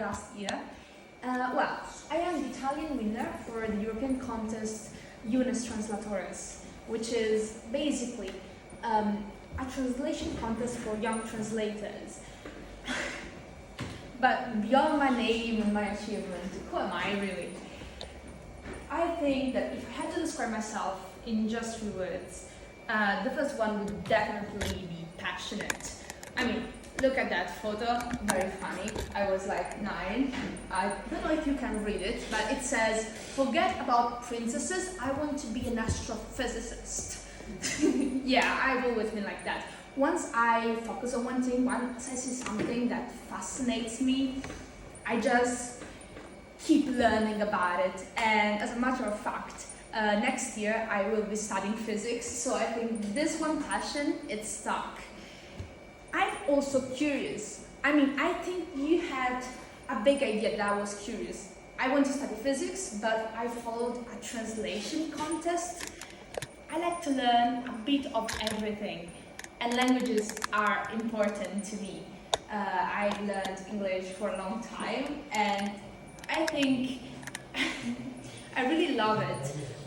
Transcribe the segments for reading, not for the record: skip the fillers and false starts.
last year. Well, I am the Italian winner for the European contest Juvenes Traslatores, which is basically a translation contest for young translators. But beyond my name and my achievement, who am I really? I think that if I had to describe myself in just 3 words, the first one would definitely be passionate. I mean, look at that photo, very funny. I was like 9. I don't know if you can read it, but it says, "Forget about princesses, I want to be an astrophysicist." Yeah, I've always been like that. Once I focus on one thing, once I see something that fascinates me, I just keep learning about it. And as a matter of fact, next year I will be studying physics, so I think this one passion, it's stuck. I'm also curious. I mean, I think you had a big idea that I was curious. I want to study physics, but I followed a translation contest. I like to learn a bit of everything, and languages are important to me. I learned English for a long time, and I think I really love it.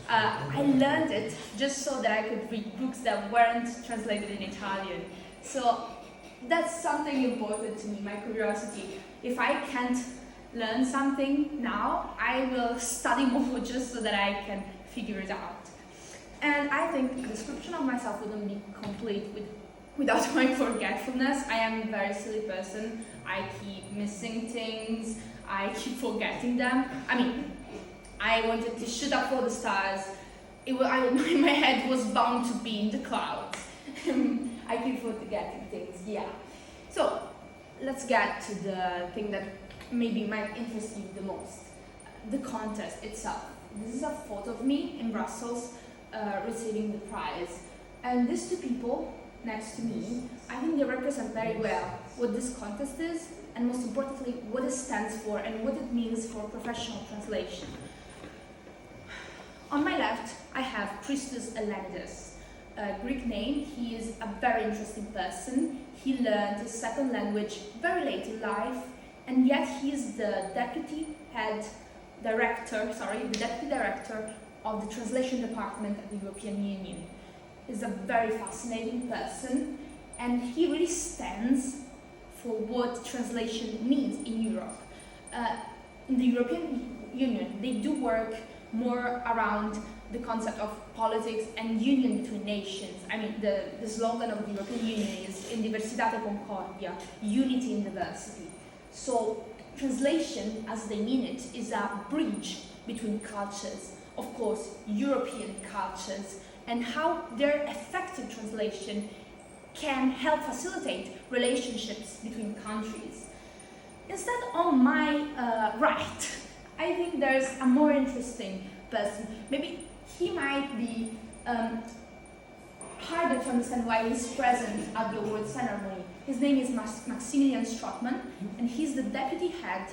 I learned it just so that I could read books that weren't translated in Italian. So that's something important to me, my curiosity. If I can't learn something now, I will study more just so that I can figure it out. And I think a description of myself wouldn't be complete without my forgetfulness. I am a very silly person. I keep missing things. I keep forgetting them. I mean, I wanted to shoot up for the stars. My head was bound to be in the clouds. I keep forgetting things, yeah. So, let's get to the thing that maybe might interest you the most. The contest itself. This is a photo of me in Brussels receiving the prize. And these 2 people next to me, I think they represent very well what this contest is, and most importantly, what it stands for and what it means for professional translation. On my left, I have Christos Elenides, a Greek name. He is a very interesting person. He learned his second language very late in life, and yet he is the deputy director of the translation department at the European Union. He's a very fascinating person, and he really stands for what translation means in Europe. In the European Union, they do work more around the concept of politics and union between nations. I mean, the slogan of the European Union is in diversitate concordia, unity in diversity. So translation, as they mean it, is a bridge between cultures, of course, European cultures, and how their effective translation can help facilitate relationships between countries. Instead, on my right, I think there's a more interesting person. Maybe he might be harder to understand why he's present at the award ceremony. His name is Maximilian Strothmann, and he's the deputy head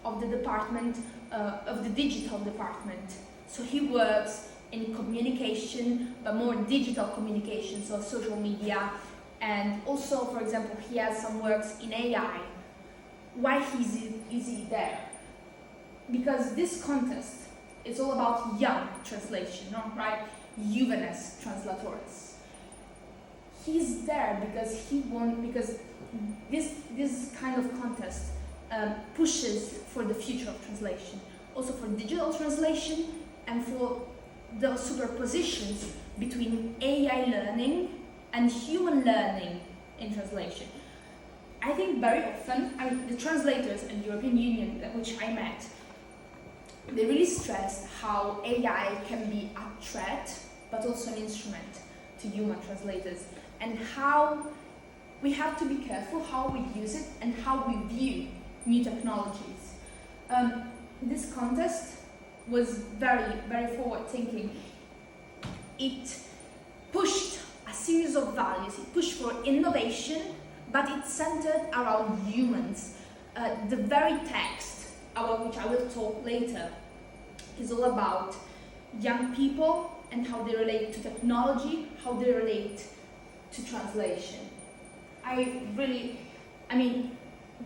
of the department, of the digital department. So he works in communication, but more digital communication, so social media, and also, for example, he has some works in AI. Why is he there? Because this contest is all about young translation, no? Right? Juvenes Traslatores. He's there because this kind of contest pushes for the future of translation, also for digital translation and for the superpositions between AI learning and human learning in translation. I think very often, the translators in the European Union, which I met, they really stressed how AI can be a threat, but also an instrument to human translators, and how we have to be careful how we use it and how we view new technologies. This contest was very, very forward-thinking. It pushed a series of values. It pushed for innovation, but it centered around humans. The very text, about which I will talk later, is all about young people and how they relate to technology, how they relate to translation.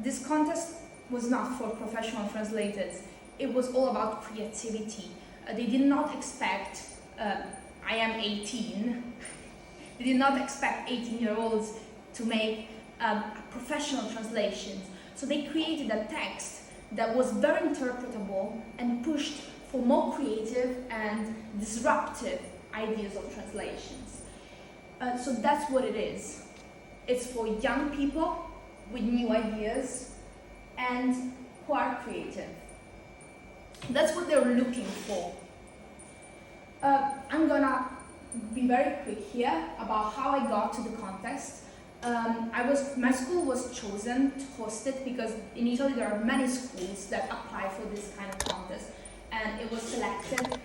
This contest was not for professional translators. It was all about creativity. They did not expect, I am 18, they did not expect 18-year-olds to make professional translations. So they created a text that was very interpretable and pushed for more creative and disruptive ideas of translations. So that's what it is. It's for young people with new ideas and who are creative. That's what they're looking for. I'm gonna be very quick here about how I got to the contest. My school was chosen to host it because in Italy there are many schools that apply for this kind of contest, and it was selected.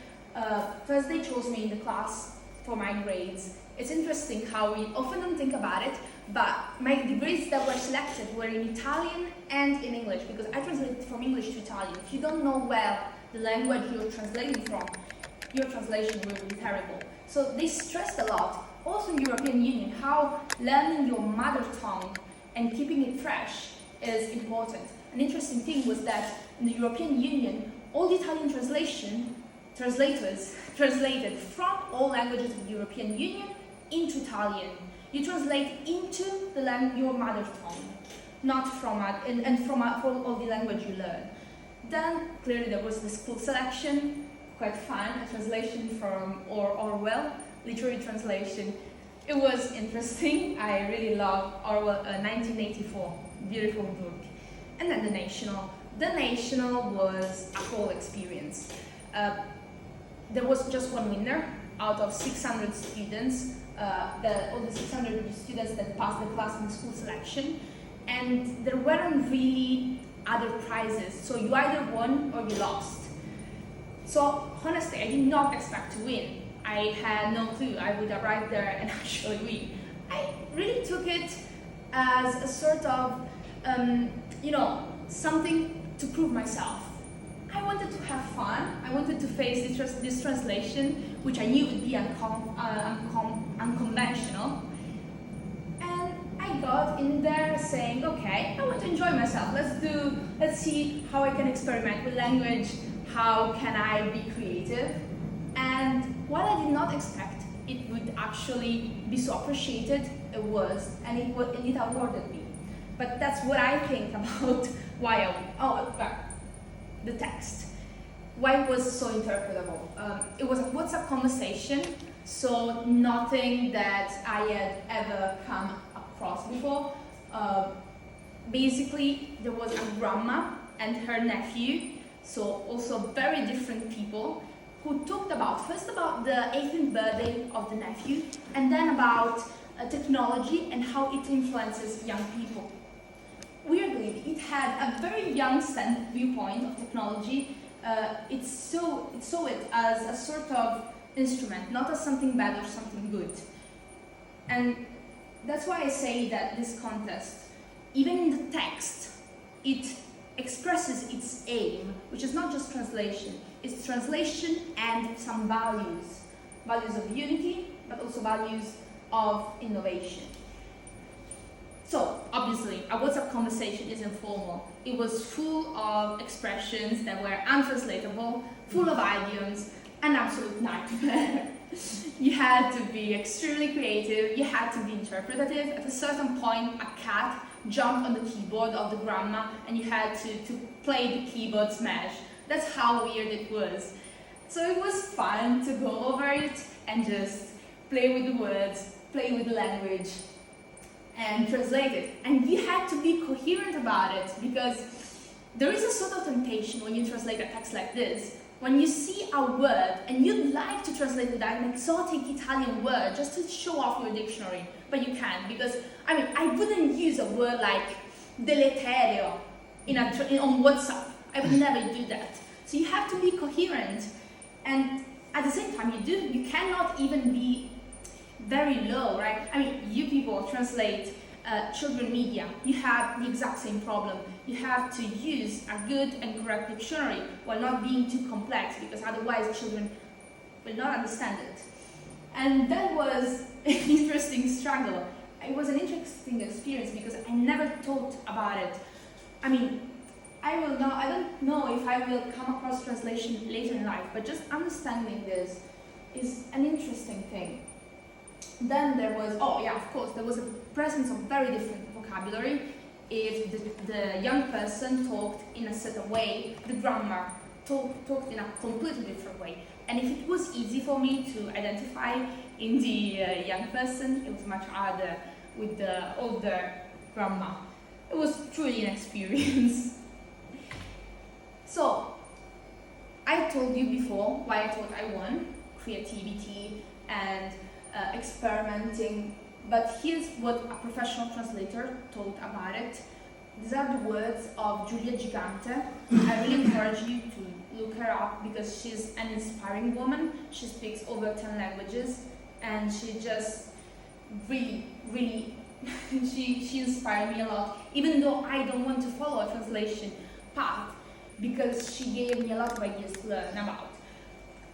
First they chose me in the class for my grades. It's interesting how we often don't think about it, but the grades that were selected were in Italian and in English, because I translated from English to Italian. If you don't know well the language you're translating from, your translation will be terrible. So they stressed a lot, also in the European Union, how learning your mother tongue and keeping it fresh is important. An interesting thing was that in the European Union, all the Italian translators translated from all languages of the European Union into Italian. You translate into your mother tongue, not from from all the language you learn. Then clearly there was the school selection, quite fun, a translation from Orwell, literary translation. It was interesting. I really love Orwell, 1984, beautiful book. And then the national. The national was a whole experience. There was just one winner out of 600 students, all the 600 students that passed the class in school selection, and there weren't really other prizes, so you either won or you lost. So honestly, I did not expect to win. I had no clue I would arrive there and actually win. I really took it as a sort of, something to prove myself. I wanted to have fun. I wanted to face this translation, which I knew would be unconventional. And I got in there saying, okay, I want to enjoy myself. Let's see how I can experiment with language. How can I be creative? And while I did not expect it would actually be so appreciated, it was, and it awarded me. But that's what I think about the text. Why it was so interpretable. It was a WhatsApp conversation, so nothing that I had ever come across before. Basically, there was a grandma and her nephew, so also very different people, who talked first about the 18th birthday of the nephew, and then about technology and how it influences young people. Weirdly, it had a very young viewpoint of technology. It saw it as a sort of instrument, not as something bad or something good. And that's why I say that this contest, even in the text, it expresses its aim, which is not just translation. It's translation and some values of unity, but also values of innovation. So, obviously, a WhatsApp conversation is informal. It was full of expressions that were untranslatable, full of idioms, an absolute nightmare. You had to be extremely creative, you had to be interpretative. At a certain point, a cat jumped on the keyboard of the grandma and you had to play the keyboard smash. That's how weird it was. So it was fun to go over it and just play with the words, play with the language, and translate it. And you had to be coherent about it, because there is a sort of temptation when you translate a text like this. When you see a word and you'd like to translate it with an exotic Italian word just to show off your dictionary, but you can't, because I wouldn't use a word like deleterio on WhatsApp. I would never do that. So you have to be coherent, and at the same time you cannot even be very low, right? You people translate children media, you have the exact same problem. You have to use a good and correct dictionary while not being too complex, because otherwise children will not understand it. And that was an interesting struggle. It was an interesting experience because I never thought about it. I don't know if I will come across translation later in life, but just understanding this is an interesting thing. Then there was, of course, there was a presence of very different vocabulary. If the young person talked in a certain way, the grammar talked in a completely different way. And if it was easy for me to identify in the young person, it was much harder with the older grammar. It was truly an experience. So, I told you before why I thought I won, creativity and experimenting, but here's what a professional translator thought about it. These are the words of Giulia Gigante. I really encourage you to look her up because she's an inspiring woman. She speaks over 10 languages and she just really, she inspired me a lot, even though I don't want to follow a translation path because she gave me a lot of ideas to learn about.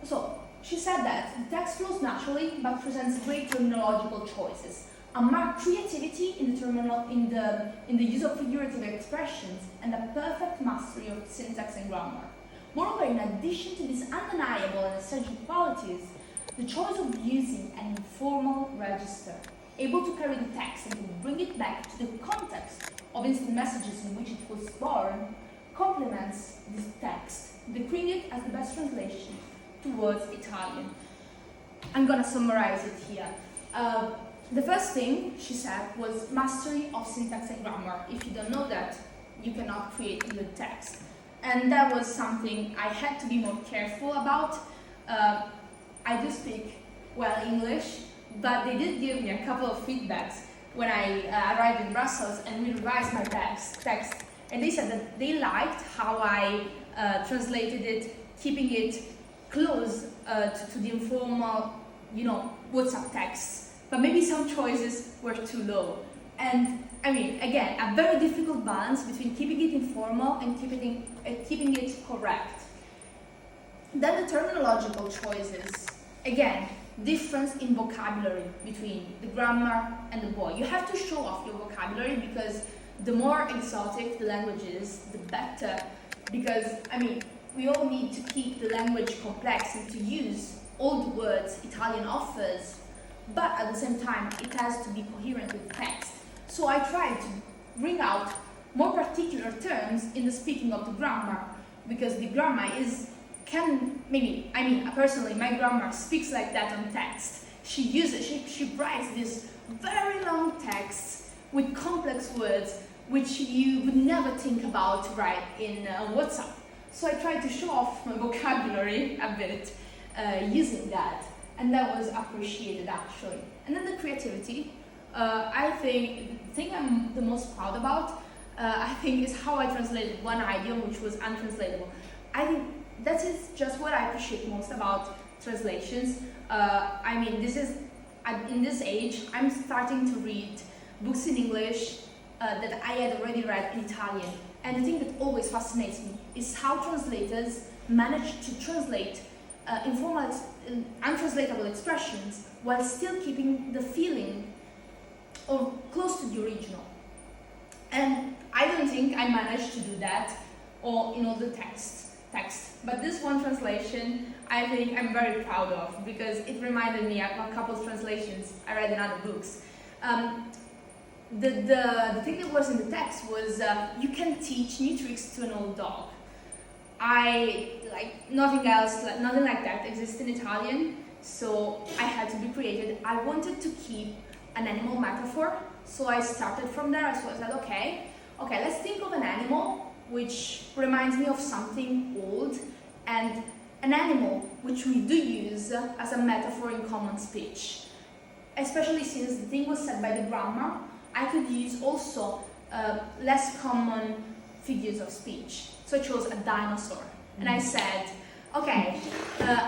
So, she said that the text flows naturally but presents great terminological choices, a marked creativity in the use of figurative expressions, and a perfect mastery of syntax and grammar. Moreover, in addition to these undeniable and essential qualities, the choice of using an informal register, able to carry the text and to bring it back to the context of instant messages in which it was born, complements this text, decreeing it as the best translation towards Italian. I'm gonna summarize it here. The first thing she said was mastery of syntax and grammar. If you don't know that, you cannot create a good text. And that was something I had to be more careful about. I do speak well English, but they did give me a couple of feedbacks when I arrived in Brussels and we revised my text. And they said that they liked how I translated it, keeping it close to the informal, WhatsApp texts. But maybe some choices were too low. And I mean, again, a very difficult balance between keeping it informal and keeping it correct. Then the terminological choices. Again, difference in vocabulary between the grammar and the boy. You have to show off your vocabulary because the more exotic the language is, the better. Because, I mean, we all need to keep the language complex and to use all the words Italian offers, but at the same time, it has to be coherent with text. So I try to bring out more particular terms in the speaking of the grammar, because the grammar personally, my grammar speaks like that on text. She writes these very long texts with complex words, which you would never think about write in WhatsApp. So I tried to show off my vocabulary a bit using that, and that was appreciated actually. And then the creativity, I think the thing I'm the most proud about, I think, is how I translated one idiom which was untranslatable. I think that is just what I appreciate most about translations. In this age, I'm starting to read books in English that I had already read in Italian. And the thing that always fascinates me is how translators manage to translate untranslatable expressions while still keeping the feeling or close to the original. And I don't think I managed to do that or in all the text. But this one translation, I think I'm very proud of because it reminded me of a couple of translations I read in other books. The thing that was in the text was you can teach new tricks to an old dog. Nothing like that exists in Italian, so I had to be creative. I wanted to keep an animal metaphor, so I started from there. So I said, okay, let's think of an animal which reminds me of something old, and an animal which we do use as a metaphor in common speech. Especially since the thing was said by the grammar, I could use also less common figures of speech. So I chose a dinosaur. And I said, ok,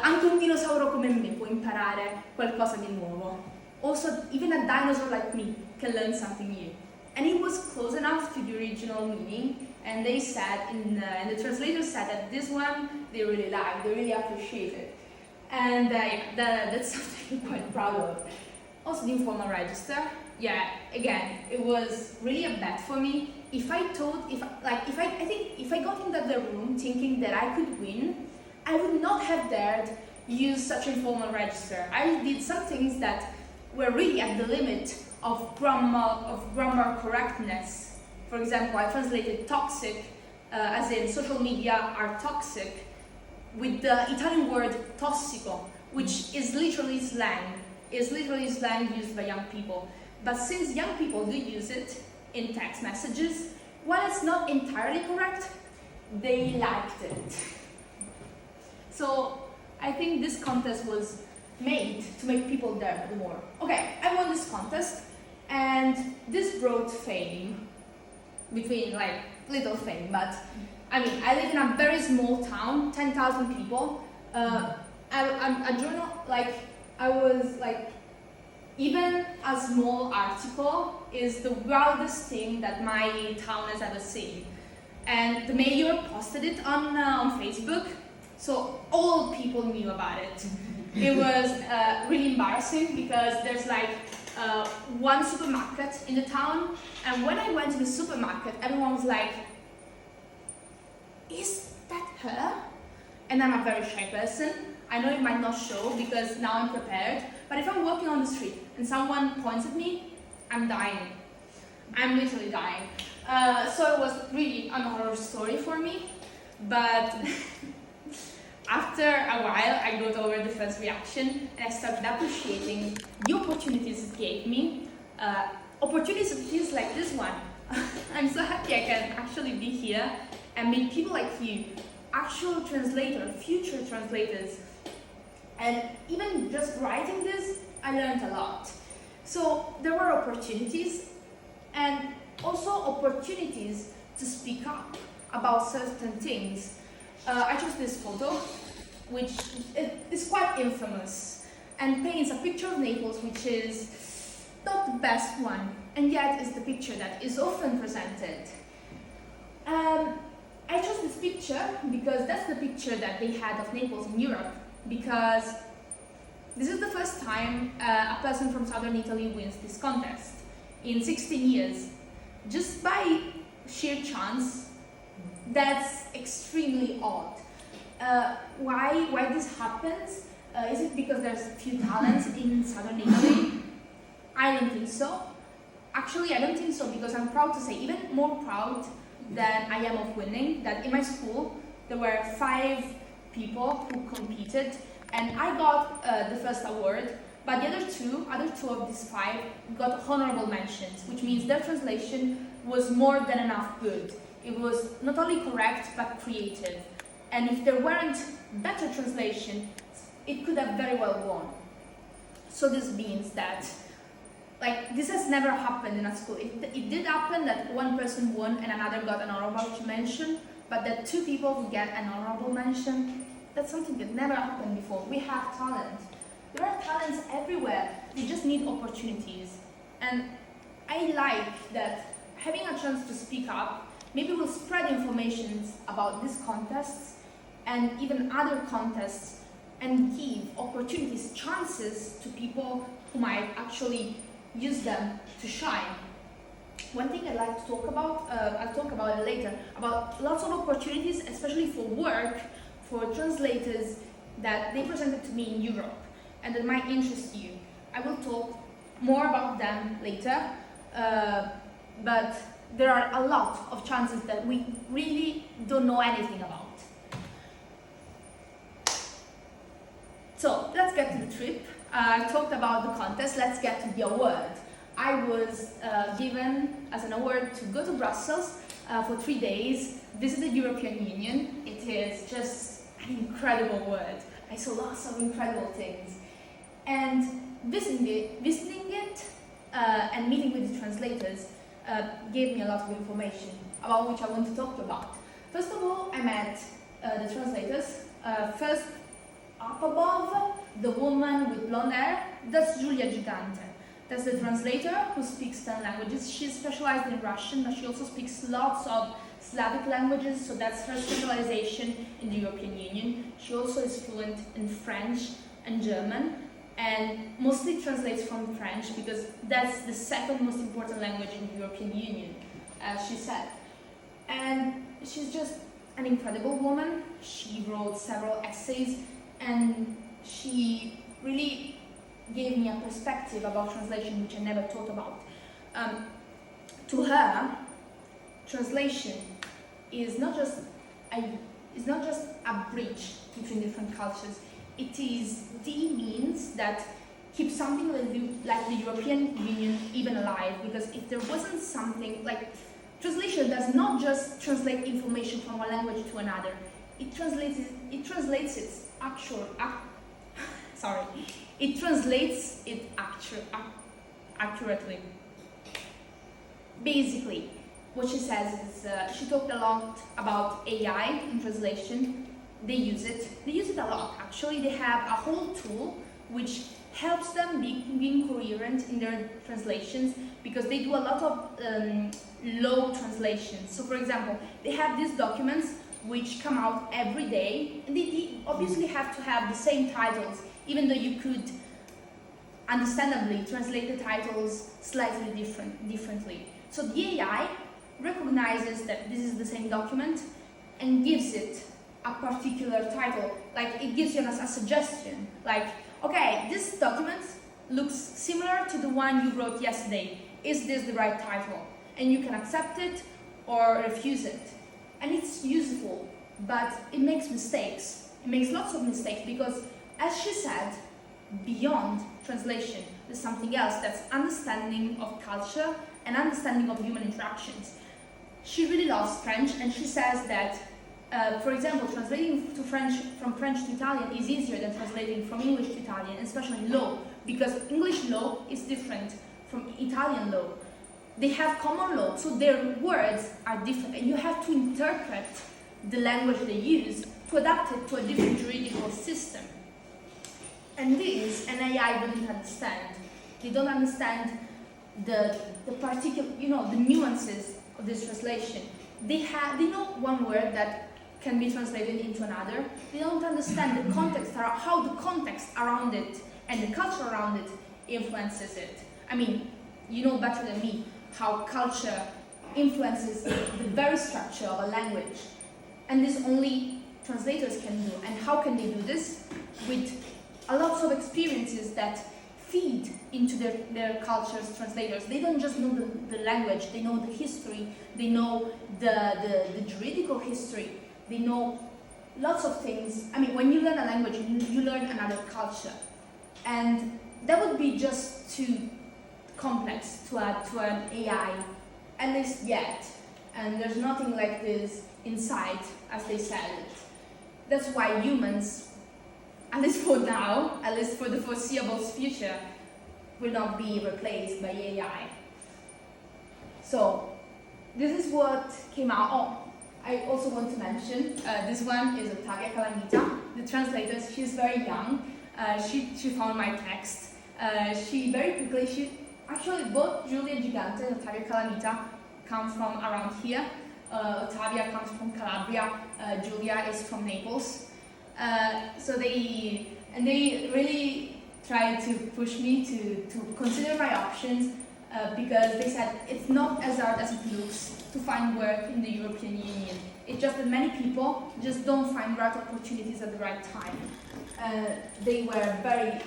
anche un dinosauro come me può imparare qualcosa di nuovo. Also, even a dinosaur like me can learn something new. And it was close enough to the original meaning. And they said, and the translator said that this one they really liked, they really appreciated. And that's something I'm quite proud of. Also, the informal register. Yeah, again, it was really a bet for me if I got into the room thinking that I could win, I would not have dared use such informal register. I did some things that were really at the limit of grammar correctness. For example, I translated toxic as in social media are toxic with the Italian word tossico, which is literally slang used by young people. But since young people do use it in text messages, while it's not entirely correct, they liked it. So I think this contest was made to make people dare more. Okay, I won this contest, and this brought fame, between like little fame, but I mean, I live in a very small town, 10,000 people. I'm a journal, even a small article is the wildest thing that my town has ever seen. And the mayor posted it on Facebook, so all people knew about it. It was really embarrassing because there's one supermarket in the town, and when I went to the supermarket, everyone was like, "Is that her?" And I'm a very shy person. I know it might not show because now I'm prepared, but if I'm walking on the street and someone points at me, I'm dying. I'm literally dying. So it was really an horror story for me, but after a while I got over the first reaction and I started appreciating the opportunities it gave me. Opportunities like this one. I'm so happy I can actually be here and meet people like you, actual translators, future translators. And even just writing this, I learned a lot. So there were opportunities, and also opportunities to speak up about certain things. I chose this photo, which is quite infamous, and paints a picture of Naples which is not the best one, and yet is the picture that is often presented. I chose this picture because that's the picture that they had of Naples in Europe, because this is the first time a person from southern Italy wins this contest in 16 years. Just by sheer chance, that's extremely odd. Why this happens? Is it because there's few talents in southern Italy? I don't think so. Actually, I don't think so, because I'm proud to say, even more proud than I am of winning, that in my school there were 5 people who competed, and I got the first award, but the other two of these 5 got honorable mentions, which means their translation was more than enough good. It was not only correct, but creative. And if there weren't better translation, it could have very well won. So this means that, this has never happened in a school. It did happen that one person won and another got an honorable mention, but that 2 people would get an honorable mention, that's something that never happened before. We have talent. There are talents everywhere. They just need opportunities. And I like that having a chance to speak up, maybe we'll spread information about these contests and even other contests, and give opportunities, chances to people who might actually use them to shine. One thing I'd like to talk about, I'll talk about it later, about lots of opportunities, especially for work, for translators that they presented to me in Europe and that might interest you. I will talk more about them later, but there are a lot of chances that we really don't know anything about. So let's get to the trip. I talked about the contest, let's get to the award. I was given as an award to go to Brussels for 3 days, visit the European Union. It is just an incredible word. I saw lots of incredible things. And visiting it and meeting with the translators gave me a lot of information about which I want to talk about. First of all, I met the translators. First, up above, the woman with blonde hair, that's Giulia Gigante. That's the translator who speaks 10 languages. She's specialized in Russian, but she also speaks lots of Slavic languages, so that's her specialization in the European Union. She also is fluent in French and German, and mostly translates from French because that's the second most important language in the European Union. as she said. And she's just an incredible woman. She wrote several essays, and she really gave me a perspective about translation which I never thought about. To her, translation is not just a bridge between different cultures. It is the means that keeps something like the European Union even alive. Because if there wasn't something like translation, does not just translate information from one language to another. It translates its actual. It translates it accurately. Basically, what she says is she talked a lot about AI in translation. They use it a lot. Actually, they have a whole tool which helps them being coherent in their translations, because they do a lot of low translations. So, for example, they have these documents which come out every day, and they obviously have to have the same titles, even though you could understandably translate the titles slightly differently. So the AI recognizes that this is the same document and gives it a particular title. Like, it gives you a suggestion, like, okay, this document looks similar to the one you wrote yesterday. Is this the right title? And you can accept it or refuse it. And it's useful, but it makes mistakes. It makes lots of mistakes because, as she said, beyond translation, there's something else, that's understanding of culture and understanding of human interactions. She really loves French, and she says that, for example, translating from French to Italian is easier than translating from English to Italian, especially law, because English law is different from Italian law. They have common law, so their words are different, and you have to interpret the language they use to adapt it to a different juridical system. And this, an AI wouldn't understand. They don't understand the particular, the nuances of this translation. They know one word that can be translated into another. They don't understand the context, how the context around it and the culture around it influences it. I mean, you know better than me how culture influences the very structure of a language. And this only translators can do. And how can they do this? With a lot of experiences that feed into their culture's translators. They don't just know the language, they know the history, they know the juridical history, they know lots of things. I mean, when you learn a language, you learn another culture. And that would be just too complex to add to an AI, at least yet. And there's nothing like this inside, as they said it. That's why humans, at least for now, at least for the foreseeable future, will not be replaced by AI. So, this is what came out. Oh, I also want to mention, this one is Ottavia Calamita, the translator. She's very young. She found my text. She very quickly, actually both Giulia Gigante and Ottavia Calamita come from around here. Ottavia comes from Calabria, Giulia is from Naples. So they really tried to push me to consider my options, because they said it's not as hard as it looks to find work in the European Union. It's just that many people just don't find right opportunities at the right time. They were very,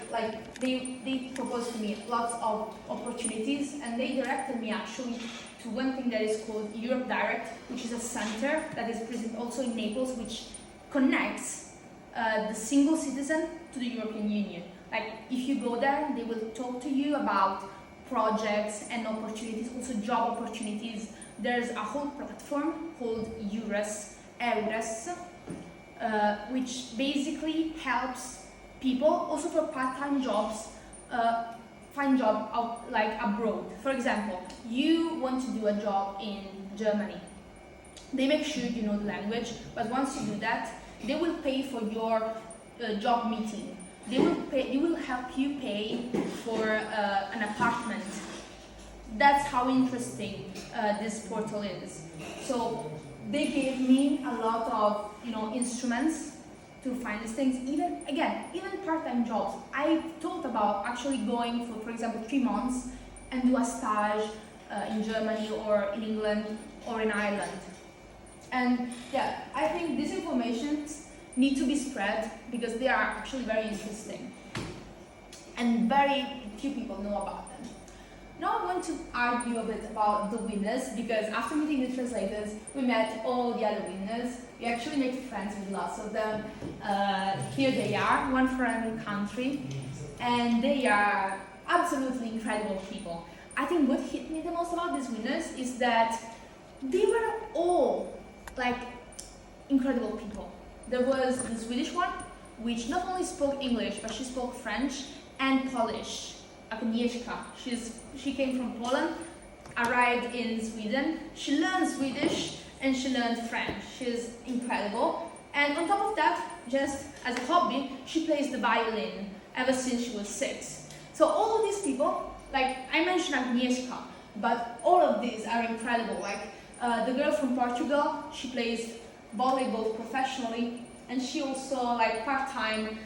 they proposed to me lots of opportunities, and they directed me actually to one thing that is called Europe Direct, which is a center that is present also in Naples, which connects the single citizen to the European Union. Like, if you go there, they will talk to you about projects and opportunities, also job opportunities. There's a whole platform called EURES, which basically helps people, also for part-time jobs, find job out, like abroad. For example, you want to do a job in Germany. They make sure you know the language, but once you do that, they will pay for your job meeting. They will help you pay for an apartment. That's how interesting this portal is. So they gave me a lot of instruments to find these things. Even part-time jobs. I thought about actually going for example, 3 months and do a stage in Germany or in England or in Ireland. And yeah, I think these informations need to be spread because they are actually very interesting and very few people know about them. Now I want to argue a bit about the winners, because after meeting the translators, we met all the other winners. We actually made friends with lots of them. Here they are, one for every country, and they are absolutely incredible people. I think what hit me the most about these winners is that they were all like incredible people. There was the Swedish one, which not only spoke English, but she spoke French and Polish. Agnieszka. She came from Poland, arrived in Sweden. She learned Swedish and she learned French. She's incredible. And on top of that, just as a hobby, she plays the violin ever since she was 6. So all of these people, like I mentioned Agnieszka, but all of these are incredible. Like the girl from Portugal, she plays volleyball professionally, and she also like part-time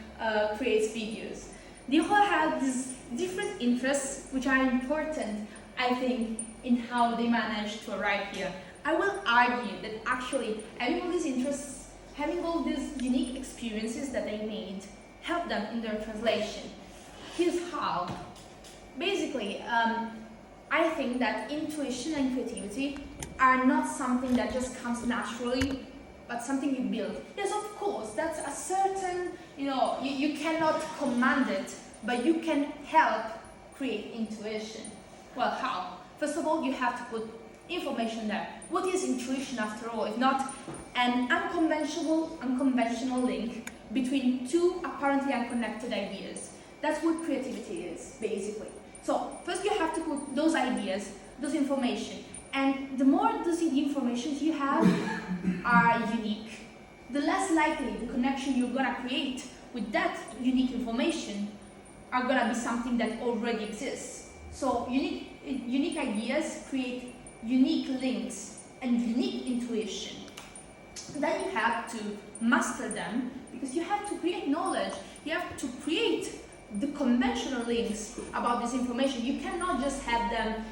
creates videos. They all have these different interests which are important, I think, in how they manage to arrive here. I will argue that actually having all these interests, having all these unique experiences that they made, helped them in their translation. Here's how. Basically, I think that intuition and creativity are not something that just comes naturally, but something you build. Yes, of course, that's a certain, you cannot command it, but you can help create intuition. Well, how? First of all, you have to put information there. What is intuition after all, if not an unconventional link between two apparently unconnected ideas? That's what creativity is, basically. So, first you have to put those ideas, those information, and the more those information you have are unique, the less likely the connection you're gonna create with that unique information are gonna be something that already exists. So unique ideas create unique links and unique intuition. Then you have to master them, because you have to create knowledge. You have to create the conventional links about this information. You cannot just have them,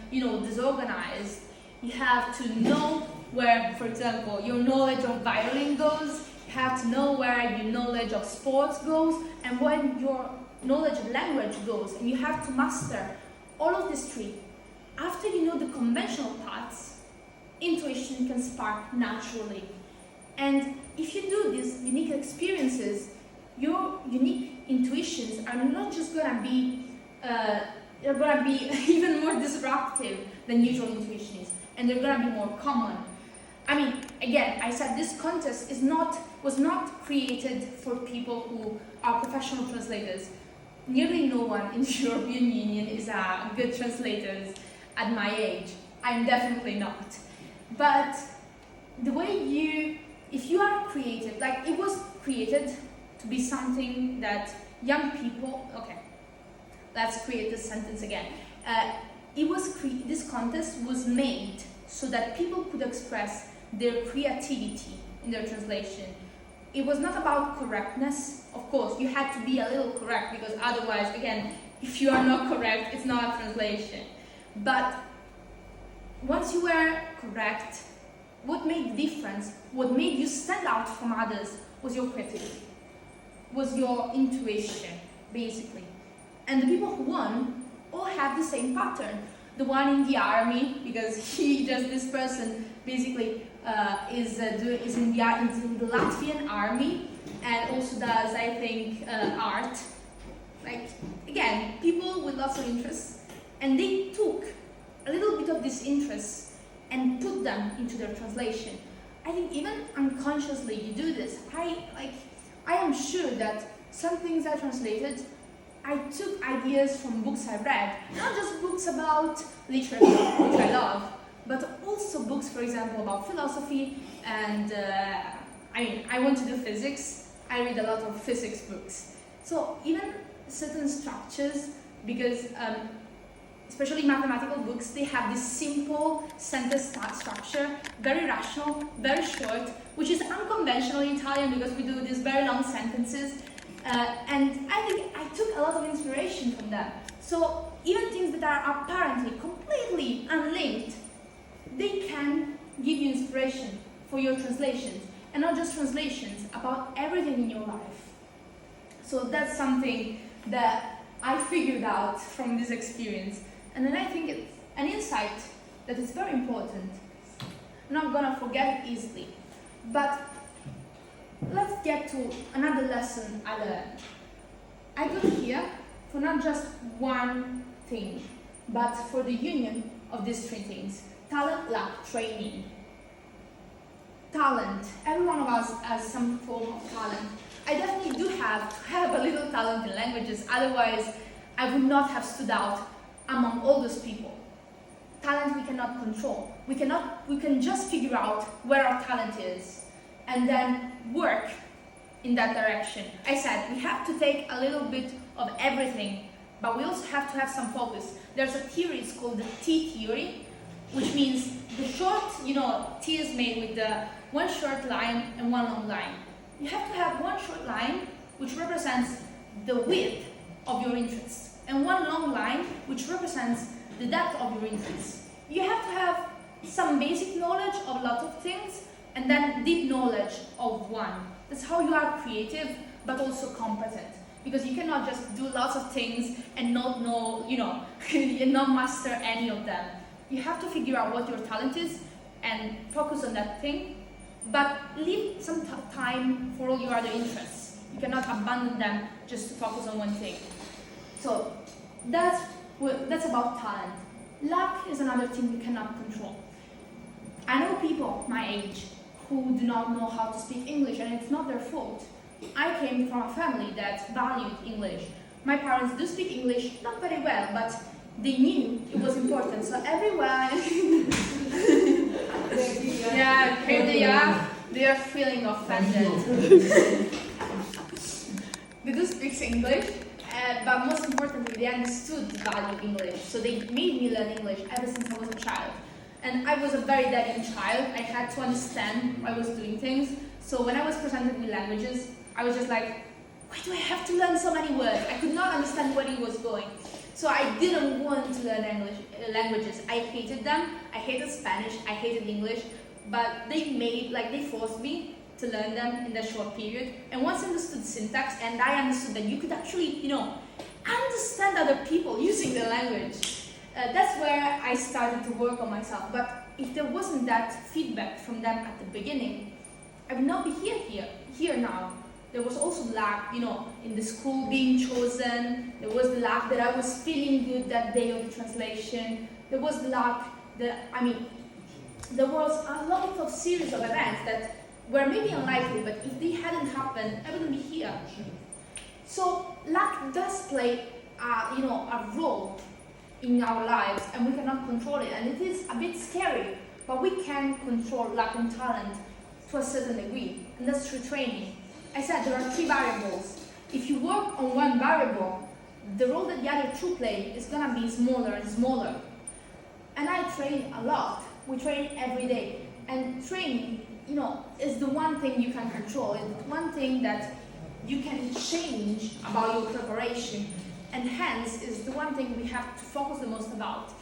disorganized. You have to know where, for example, your knowledge of violin goes. You have to know where your knowledge of sports goes, and when your knowledge of language goes, and you have to master all of these three. After you know the conventional parts, intuition can spark naturally. And if you do these unique experiences, your unique intuitions are not just gonna be, they're gonna be even more disruptive than usual intuition is, and they're gonna be more common. I mean, again, I said this contest was not created for people who are professional translators. Nearly no one in the European Union is a good translator at my age. I'm definitely not. But the way if you are creative, like it was created to be something that young people, okay, let's create this sentence again. This contest was made so that people could express their creativity in their translation. It was not about correctness. Of course, you had to be a little correct, because otherwise, again, if you are not correct, it's not a translation. But once you were correct, what made the difference, what made you stand out from others, was your creativity, was your intuition, basically. And the people who won all have the same pattern. The one in the army, because this person basically is in the Latvian army, and also does, I think, art. Like, again, people with lots of interests, and they took a little bit of this interest and put them into their translation. I think even unconsciously you do this. I am sure that some things I translated, I took ideas from books I read, not just books about literature, which I love, but also books, for example, about philosophy, and I want to do physics. I read a lot of physics books. So even certain structures, because especially mathematical books, they have this simple sentence structure, very rational, very short, which is unconventional in Italian because we do these very long sentences. And I think I took a lot of inspiration from that. So even things that are apparently completely unlinked, they can give you inspiration for your translations. And not just translations, about everything in your life. So that's something that I figured out from this experience. And then I think it's an insight that is very important. I'm not gonna forget it easily. But let's get to another lesson I learned. I got here for not just one thing, but for the union of these three things: talent, luck, training. Talent. Every one of us has some form of talent. I definitely do have to have a little talent in languages, otherwise I would not have stood out among all those people. Talent we cannot control. We can just figure out where our talent is and then work in that direction. I said we have to take a little bit of everything, but we also have to have some focus. There's a theory, it's called the T theory, which means the short, T is made with the one short line and one long line. You have to have one short line which represents the width of your interest, and one long line which represents the depth of your interest. You have to have some basic knowledge of lots of things and then deep knowledge of one. That's how you are creative but also competent, because you cannot just do lots of things and not know, and not master any of them. You have to figure out what your talent is and focus on that thing, but leave some time for all your other interests. You cannot abandon them just to focus on one thing. So that's about talent. Luck is another thing we cannot control. I know people my age who do not know how to speak English, and it's not their fault. I came from a family that valued English. My parents do speak English, not very well, but they knew it was important. So everyone, yeah, here they are feeling offended. They do speak English, but most importantly, they understood the value of English. So they made me learn English ever since I was a child. And I was a very dead-end child. I had to understand why I was doing things. So when I was presented with languages, I was just like, why do I have to learn so many words? I could not understand where it was going. So I didn't want to learn languages. I hated them. I hated Spanish. I hated English. But they forced me to learn them in that short period. And once I understood syntax, and I understood that you could actually, understand other people using the language, that's where I started to work on myself. But if there wasn't that feedback from them at the beginning, I would not be here now. There was also luck, in the school being chosen. There was the luck that I was feeling good that day of the translation. There was the luck that, there was a lot of series of events that were maybe unlikely, but if they hadn't happened, I wouldn't be here. So luck does play, a role in our lives, and we cannot control it, and it is a bit scary, but we can control luck and talent to a certain degree, and that's through training. I said there are 3 variables. If you work on one variable, the role that the other 2 play is gonna be smaller and smaller. And I train a lot. We train every day, and training, is the one thing you can control, and one thing that you can change about your preparation. And hence is the one thing we have to focus the most about.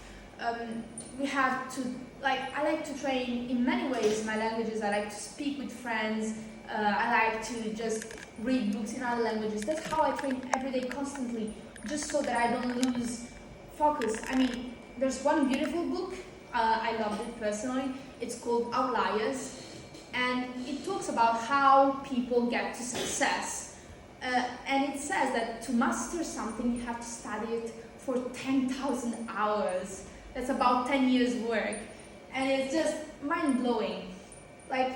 We have to, I like to train in many ways my languages. I like to speak with friends. I like to just read books in other languages. That's how I train every day constantly, just so that I don't lose focus. There's one beautiful book, I loved it personally. It's called Outliers, and it talks about how people get to success. And it says that to master something, you have to study it for 10,000 hours. That's about 10 years work. And it's just mind-blowing.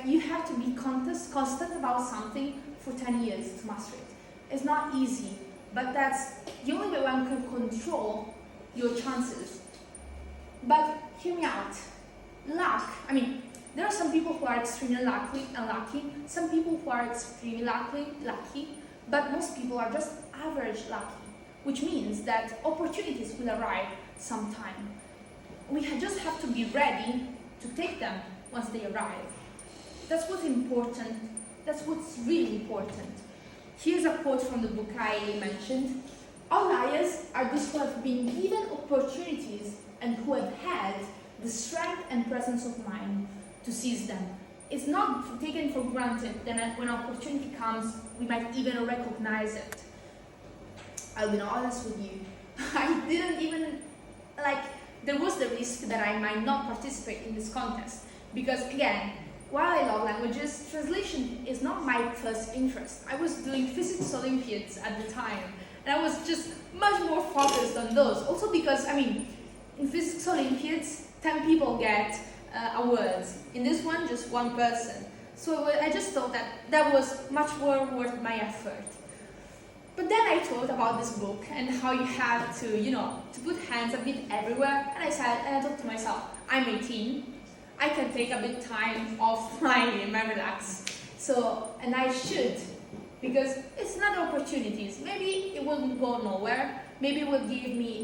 You have to be constant about something for 10 years to master it. It's not easy, but that's the only way one can control your chances. But hear me out. Luck, there are some people who are extremely unlucky, some people who are extremely lucky, but most people are just average lucky, which means that opportunities will arrive sometime. We just have to be ready to take them once they arrive. That's what's important. That's what's really important. Here's a quote from the book I mentioned. Outliers are those who have been given opportunities and who have had the strength and presence of mind to seize them. It's not taken for granted that when an opportunity comes, we might even recognize it. I'll be honest with you. I didn't even, there was the risk that I might not participate in this contest. Because again, while I love languages, translation is not my first interest. I was doing physics Olympiads at the time, and I was just much more focused on those. Also because, in physics Olympiads, 10 people get awards. In this one, just one person. So I just thought that was much more worth my effort. But then I thought about this book and how you have to, to put hands a bit everywhere. And I thought to myself, I'm 18. I can take a bit time off my relax. So, and I should, because it's not opportunities. Maybe it wouldn't go nowhere. Maybe it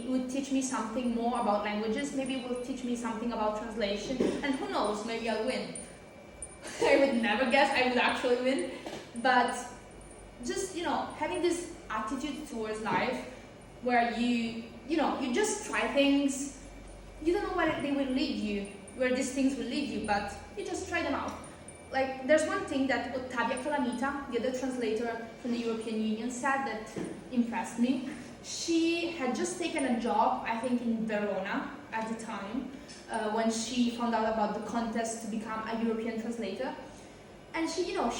would teach me something more about languages. Maybe it will teach me something about translation. And who knows, maybe I'll win. I would never guess I would actually win. But just, having this attitude towards life where you just try things. You don't know where they will lead you, where these things will lead you, but you just try them out. Like, there's one thing that Ottavia Calamita, the other translator from the European Union, said that impressed me. She had just taken a job, I think in Verona at the time, when she found out about the contest to become a European translator. And she had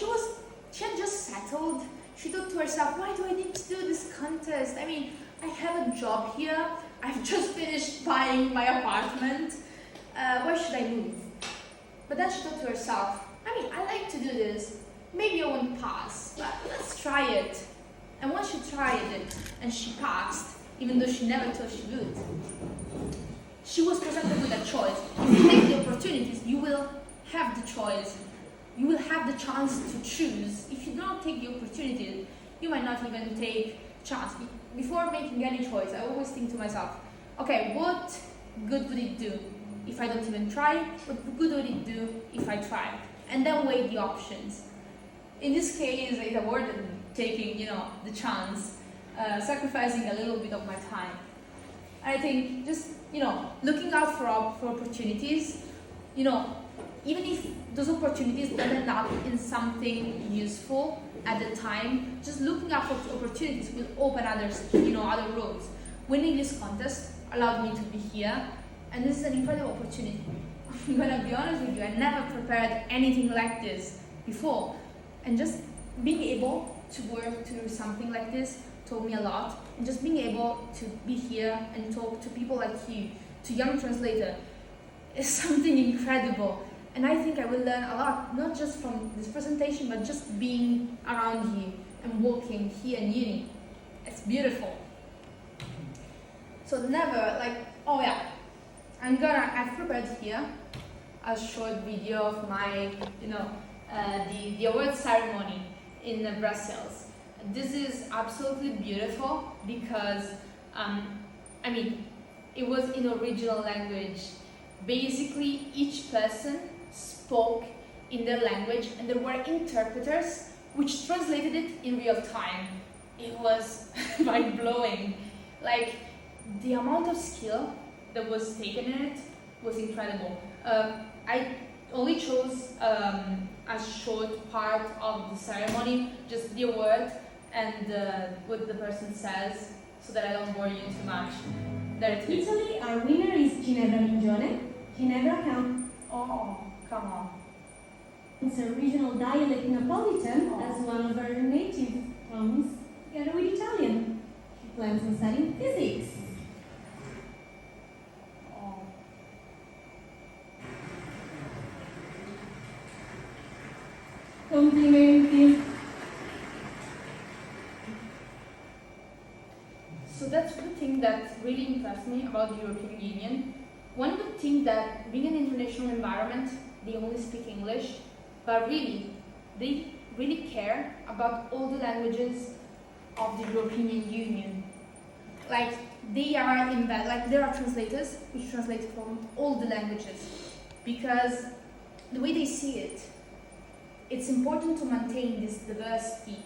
just settled. She thought to herself, why do I need to do this contest? I have a job here. I've just finished buying my apartment. Why should I move? But then she thought to herself, I like to do this. Maybe I won't pass, but let's try it. And once she tried it, and she passed, even though she never thought she would, she was presented with a choice. If you take the opportunities, you will have the choice. You will have the chance to choose. If you don't take the opportunity, you might not even take chance. Before making any choice, I always think to myself, okay, what good would it do if I don't even try? What good would it do if I try? And then weigh the options. In this case, it awarded taking, the chance, sacrificing a little bit of my time. I think just, looking out for opportunities, even if those opportunities don't end up in something useful at the time, just looking out for opportunities will open other roads. Winning this contest allowed me to be here, and this is an incredible opportunity. I'm gonna be honest with you, I never prepared anything like this before, and just being able to work through something like this taught me a lot, and just being able to be here and talk to people like you, to young translators, is something incredible. And I think I will learn a lot, not just from this presentation, but just being around you and working here in uni. It's beautiful. So never, I've prepared here a short video of my, the award ceremony in Brussels. This is absolutely beautiful because, it was in original language. Basically, each person spoke in their language, and there were interpreters which translated it in real time. It was mind-blowing. The amount of skill that was taken in it was incredible. I only chose a short part of the ceremony, just the award and what the person says, so that I don't bore you too much. There it is. Italy, our winner is Ginevra Mingione. Ginevra counts. Oh, come on. It's a regional dialect Napolitan as one of her native tongues, together with Italian. She plans on studying physics. Oh. Complimenti. So that's the thing that really impressed me about the European Union. One would think that being an international environment, they only speak English, but really, they really care about all the languages of the European Union. There are translators which translate from all the languages, because the way they see it, it's important to maintain this diversity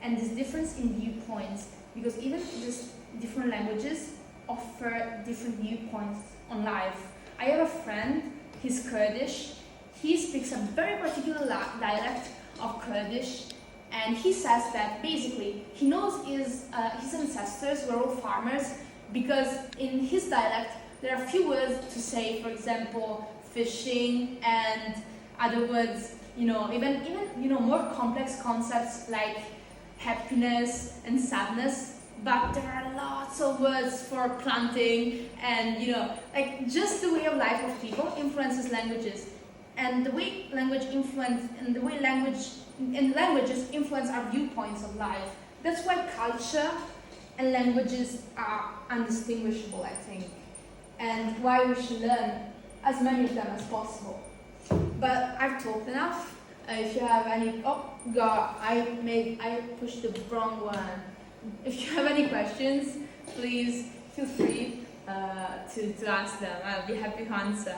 and this difference in viewpoints, because even just different languages offer different viewpoints on life. I have a friend, he's Kurdish, he speaks a very particular dialect of Kurdish, and he says that basically he knows his ancestors were all farmers, because in his dialect there are few words to say, for example, fishing and other words, even more complex concepts like happiness and sadness, but there are lots of words for planting and, just the way of life of people influences languages. And the way languages influence our viewpoints of life. That's why culture and languages are undistinguishable, I think, and why we should learn as many of them as possible. But I've talked enough. If you have any, oh God, I pushed the wrong one. If you have any questions, please feel free to ask them. I'll be happy to answer.